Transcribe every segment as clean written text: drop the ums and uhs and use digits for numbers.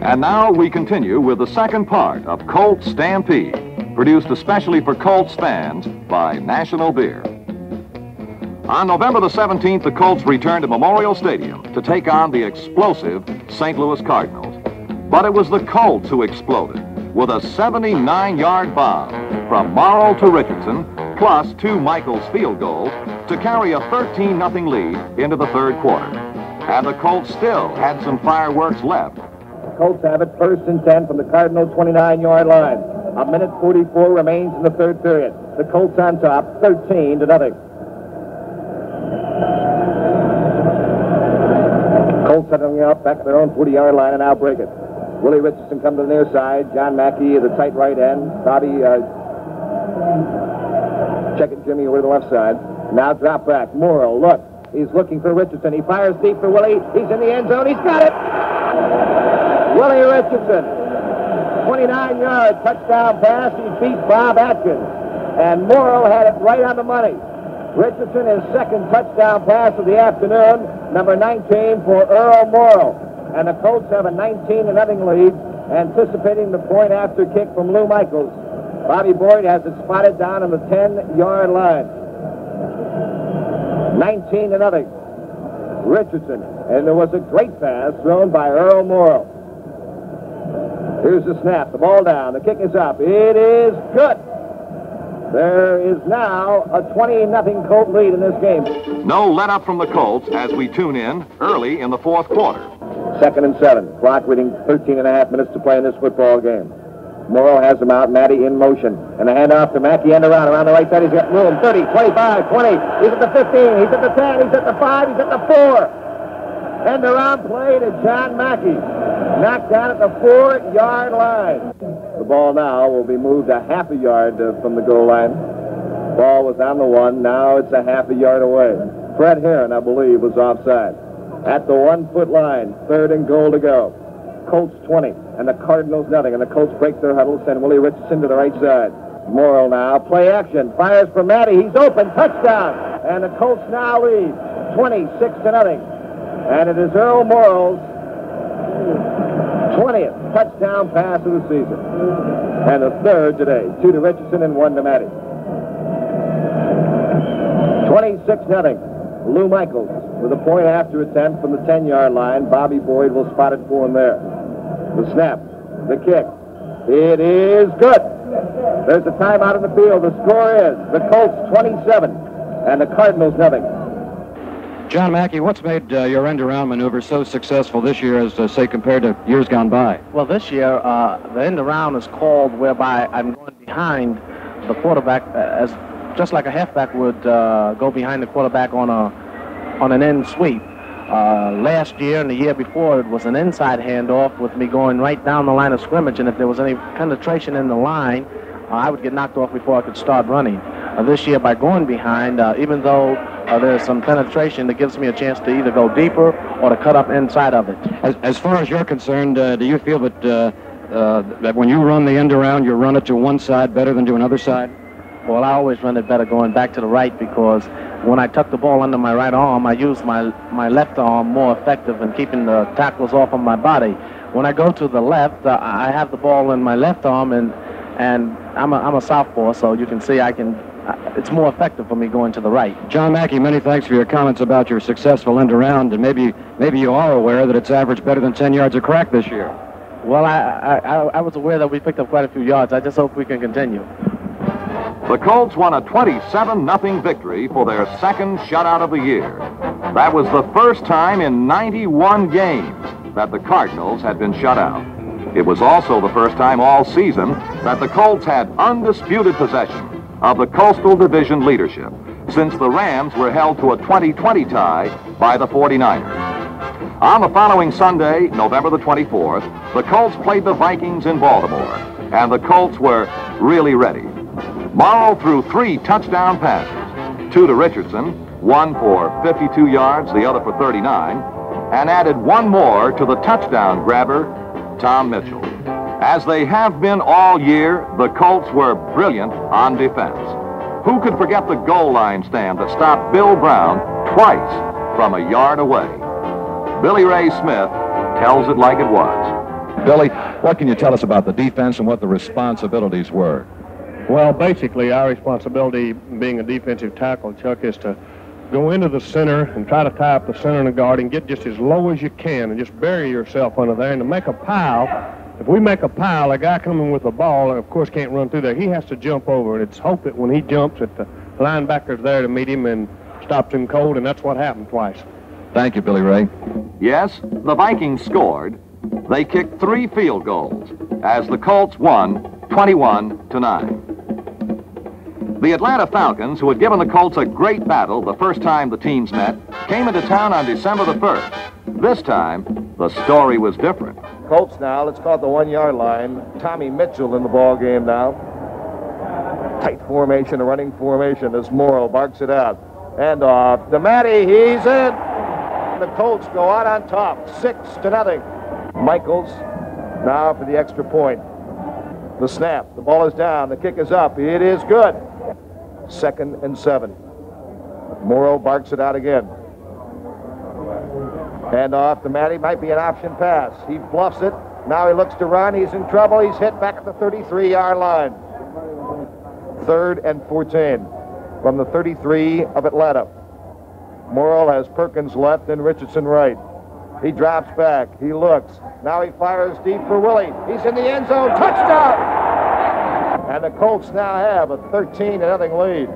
And now we continue with the second part of Colts Stampede, produced especially for Colts fans by National Beer. On November the 17th, the Colts returned to Memorial Stadium to take on the explosive St. Louis Cardinals. But it was the Colts who exploded with a 79-yard bomb from Morrow to Richardson, plus 2 Michaels field goals to carry a 13-0 lead into the third quarter. And the Colts still had some fireworks left. The Colts have it 1st and 10 from the Cardinals' 29-yard line. A minute 44 remains in the third period. The Colts on top, 13-0. Colts settling up back at their own 40-yard line and now break it. Willie Richardson comes to the near side. John Mackey is a tight right end. Bobby, checking Jimmy over to the left side. Now drop back. Morrill, look. He's looking for Richardson. He fires deep for Willie. He's in the end zone. He's got it. Willie Richardson. 29-yard touchdown pass. He beat Bob Atkins. And Morrill had it right on the money. Richardson, his second touchdown pass of the afternoon. Number 19 for Earl Morrill. And the Colts have a 19-0 lead, anticipating the point after kick from Lou Michaels. Bobby Boyd has it spotted down on the 10-yard line. 19-0. Richardson. And there was a great pass thrown by Earl Morrill. Here's the snap. The ball down. The kick is up. It is good. There is now a 20-0 Colt lead in this game. No let-up from the Colts as we tune in early in the fourth quarter. 2nd and 7. Clock reading 13.5 minutes to play in this football game. Morrill has him out. Matty in motion. And a handoff to Mackey end around the right side. He's got room. 30, 25, 20. He's at the 15. He's at the 10. He's at the 5. He's at the 4. End around play to John Mackey. Knocked down at the 4-yard line. The ball now will be moved a half a yard from the goal line. Ball was on the 1. Now it's a half a yard away. Fred Heron, I believe, was offside. At the 1-foot line, 3rd and goal to go. Colts 20, and the Cardinals nothing. And the Colts break their huddle, send Willie Richardson to the right side. Morrill now, play action, fires for Matty. He's open, touchdown. And the Colts now lead, 26-0. And it is Earl Morrill's 20th touchdown pass of the season. And the 3rd today, 2 to Richardson and 1 to Matty. 26-0. Lou Michaels with a point after attempt from the 10-yard line. Bobby Boyd will spot it for him there. The snap, the kick. It is good. There's a timeout in the field. The score is the Colts 27 and the Cardinals nothing. John Mackey, what's made your end-around maneuver so successful this year as, say, compared to years gone by? Well, this year, the end-around is called whereby I'm going behind the quarterback as just like a halfback would go behind the quarterback on an end sweep. Last year and the year before, it was an inside handoff with me going right down the line of scrimmage, and if there was any penetration in the line, I would get knocked off before I could start running. This year, by going behind, even though there's some penetration, that gives me a chance to either go deeper or to cut up inside of it. As far as you're concerned, do you feel that when you run the end around, you run it to one side better than to another side? Well, I always run it better going back to the right because when I tuck the ball under my right arm, I use my left arm more effective in keeping the tackles off of my body. When I go to the left, I have the ball in my left arm, and I'm a southpaw, so you can see it's more effective for me going to the right. John Mackey, many thanks for your comments about your successful end around, and maybe you are aware that it's averaged better than 10 yards a crack this year. Well, I was aware that we picked up quite a few yards. I just hope we can continue. The Colts won a 27-0 victory for their second shutout of the year. That was the first time in 91 games that the Cardinals had been shut out. It was also the first time all season that the Colts had undisputed possession of the Coastal Division leadership since the Rams were held to a 20-20 tie by the 49ers. On the following Sunday, November the 24th, the Colts played the Vikings in Baltimore, and the Colts were really ready. Morrow threw 3 touchdown passes, 2 to Richardson, 1 for 52 yards, the other for 39, and added 1 more to the touchdown grabber, Tom Mitchell. As they have been all year, the Colts were brilliant on defense. Who could forget the goal line stand that stopped Bill Brown twice from a yard away? Billy Ray Smith tells it like it was. Billy, what can you tell us about the defense and what the responsibilities were? Well, basically, our responsibility being a defensive tackle, Chuck, is to go into the center and try to tie up the center and the guard and get just as low as you can and just bury yourself under there and to make a pile. If we make a pile, a guy coming with a ball, of course, can't run through there. He has to jump over, and it's hope that when he jumps that the linebacker's there to meet him and stops him cold, and that's what happened twice. Thank you, Billy Ray. Yes, the Vikings scored. They kicked 3 field goals as the Colts won 21-9. The Atlanta Falcons, who had given the Colts a great battle the first time the teams met, came into town on December the 1st. This time, the story was different. Colts now, let's call it the 1-yard line. Tommy Mitchell in the ball game now. Tight formation, a running formation as Morrow barks it out. And off to Matty, he's in. The Colts go out on top, 6-0. Michaels now for the extra point. The snap, the ball is down, the kick is up, it is good. 2nd and 7. Morrow barks it out again. Hand off to Matty, might be an option pass. He bluffs it. Now he looks to run. He's in trouble. He's hit back at the 33-yard line. 3rd and 14 from the 33 of Atlanta. Morrow has Perkins left and Richardson right. He drops back. He looks. Now he fires deep for Willie. He's in the end zone. Touchdown! And the Colts now have a 13-0 lead.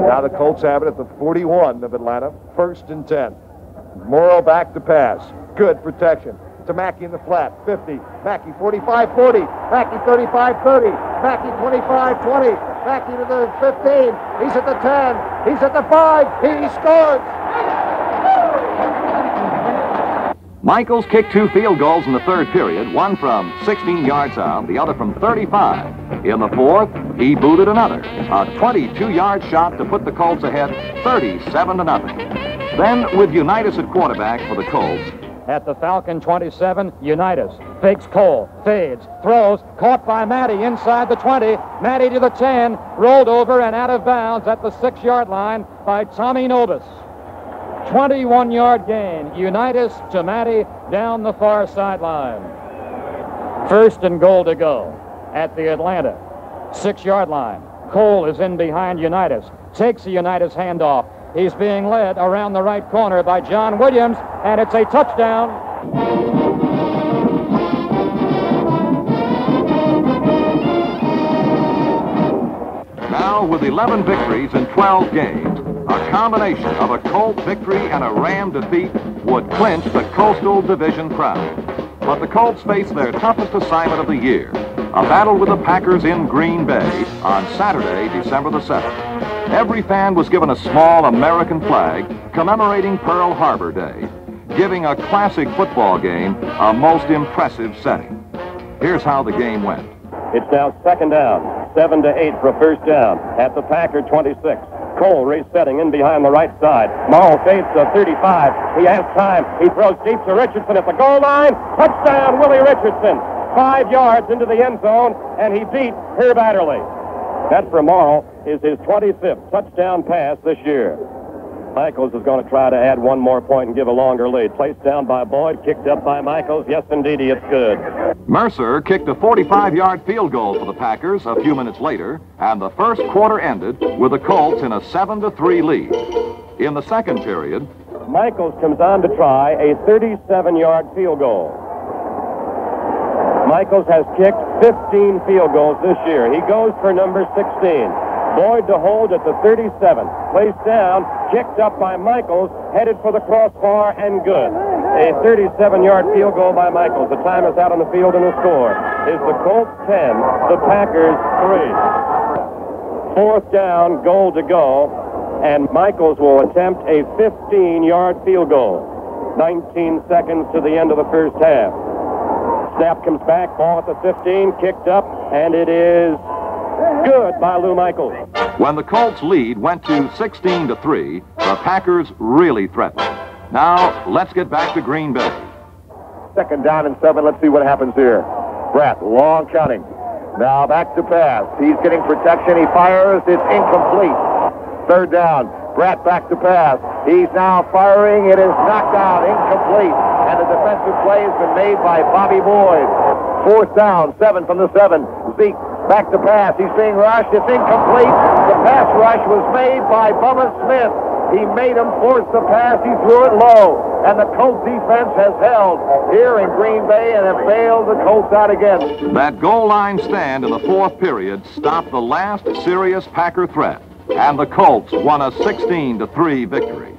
Now the Colts have it at the 41 of Atlanta. 1st and 10. Morrow back to pass. Good protection. To Mackey in the flat. 50. Mackey 45-40. Mackey 35-30. Mackey 25-20. Mackey to the 15. He's at the 10. He's at the 5. He scores! Michaels kicked 2 field goals in the 3rd period, one from 16 yards out, the other from 35. In the 4th, he booted another, a 22-yard shot to put the Colts ahead 37-0. Then, with Unitas at quarterback for the Colts. At the Falcon 27, Unitas fakes Cole, fades, throws, caught by Matty inside the 20. Matty to the 10, rolled over and out of bounds at the 6-yard line by Tommy Nobis. 21-yard gain, Unitas to Matty down the far sideline. 1st and goal to go at the Atlanta 6-yard line. Cole is in behind Unitas, takes the Unitas handoff. He's being led around the right corner by John Williams, and it's a touchdown. Now, with 11 victories in 12 games, a combination of a Colt victory and a Ram defeat would clinch the Coastal Division crown. But the Colts face their toughest assignment of the year, a battle with the Packers in Green Bay on Saturday, December the 7th. Every fan was given a small American flag commemorating Pearl Harbor Day, giving a classic football game a most impressive setting. Here's how the game went. It's now 2nd down, 7-8 for a 1st down at the Packer 26. Cole resetting in behind the right side. Morrow fades to 35. He has time. He throws deep to Richardson at the goal line. Touchdown, Willie Richardson. 5 yards into the end zone, and he beat Herb Adderley. That for Morrow is his 25th touchdown pass this year. Michaels is going to try to add one more point and give a longer lead. Placed down by Boyd, kicked up by Michaels. Yes, indeedy, it's good. Mercer kicked a 45-yard field goal for the Packers a few minutes later, and the first quarter ended with the Colts in a 7-3 lead. In the 2nd period, Michaels comes on to try a 37-yard field goal. Michaels has kicked 15 field goals this year. He goes for number 16. Boyd to hold at the 37. Placed down, kicked up by Michaels, headed for the crossbar, and good. A 37-yard field goal by Michaels. The time is out on the field, and the score is the Colts 10, the Packers 3. 4th down, goal to go, and Michaels will attempt a 15-yard field goal. 19 seconds to the end of the 1st half. Snap comes back, ball at the 15, kicked up, and it is good by Lou Michaels. When the Colts lead went to 16-3, the Packers really threatened. Now, let's get back to Green Bay. 2nd down and 7. Let's see what happens here. Brett, long counting. Now back to pass. He's getting protection. He fires. It's incomplete. 3rd down. Pratt back to pass. He's now firing. It is knocked out, incomplete. And the defensive play has been made by Bobby Boyd. 4th down, 7 from the 7. Zeke back to pass. He's being rushed. It's incomplete. The pass rush was made by Bubba Smith. He made him force the pass. He threw it low. And the Colts defense has held here in Green Bay and have bailed the Colts out again. That goal line stand in the 4th period stopped the last serious Packer threat. And the Colts won a 16-3 victory.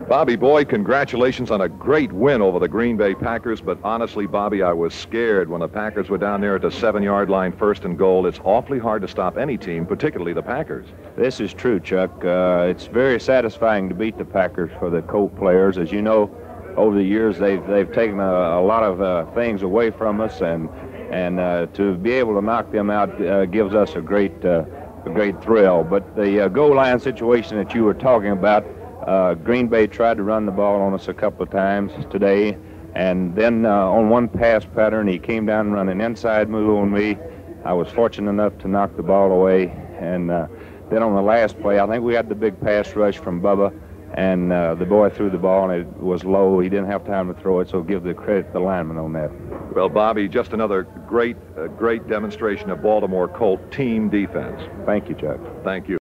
Bobby Boyd, congratulations on a great win over the Green Bay Packers, but honestly, Bobby, I was scared when the Packers were down there at the 7-yard line, 1st and goal. It's awfully hard to stop any team, particularly the Packers. This is true, Chuck. It's very satisfying to beat the Packers for the Colt players. As you know, over the years, they've taken a lot of things away from us, and to be able to knock them out gives us a great thrill. But the goal line situation that you were talking about, Green Bay tried to run the ball on us a couple of times today, and then on one pass pattern, he came down and ran an inside move on me. I was fortunate enough to knock the ball away, and then on the last play, I think we had the big pass rush from Bubba, and the boy threw the ball, and it was low. He didn't have time to throw it, so give the credit to the lineman on that. Well, Bobby, just another great demonstration of Baltimore Colt team defense. Thank you, Chuck. Thank you.